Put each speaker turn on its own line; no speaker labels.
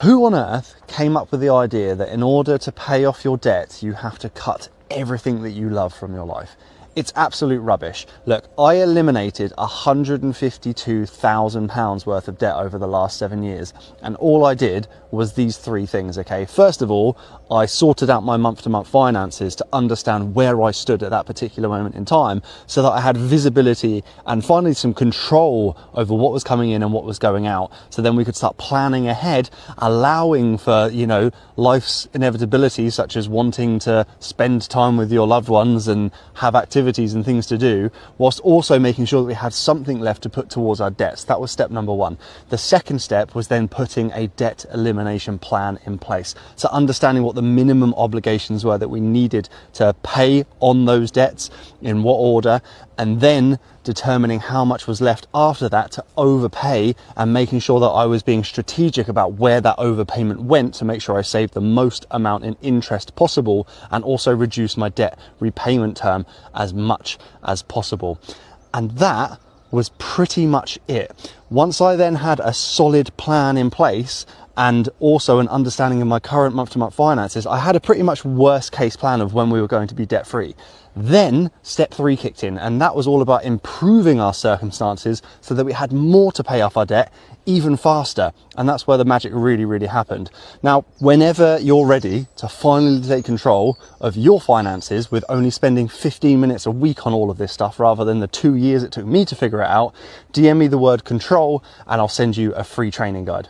Who on earth came up with the idea that in order to pay off your debt, you have to cut everything that you love from your life? It's absolute rubbish. Look, I eliminated £152,000 worth of debt over the last 7 years. And all I did was these three things, okay? First of all, I sorted out my month-to-month finances to understand where I stood at that particular moment in time so that I had visibility and finally some control over what was coming in and what was going out. So then we could start planning ahead, allowing for, life's inevitabilities, such as wanting to spend time with your loved ones and have activities and things to do, whilst also making sure that we had something left to put towards our debts. That was step number one. The second step was then putting a debt elimination plan in place. So understanding what the minimum obligations were that we needed to pay on those debts, in what order, and then determining how much was left after that to overpay and making sure that I was being strategic about where that overpayment went to make sure I saved the most amount in interest possible and also reduce my debt repayment term as much as possible. And that was pretty much it. Once I then had a solid plan in place and also an understanding of my current month-to-month finances, I had a pretty much worst case plan of when we were going to be debt free. Then step 3 kicked in, and that was all about improving our circumstances so that we had more to pay off our debt even faster. And that's where the magic really, really happened. Now, whenever you're ready to finally take control of your finances with only spending 15 minutes a week on all of this stuff rather than the 2 years it took me to figure it out, DM me the word control and I'll send you a free training guide.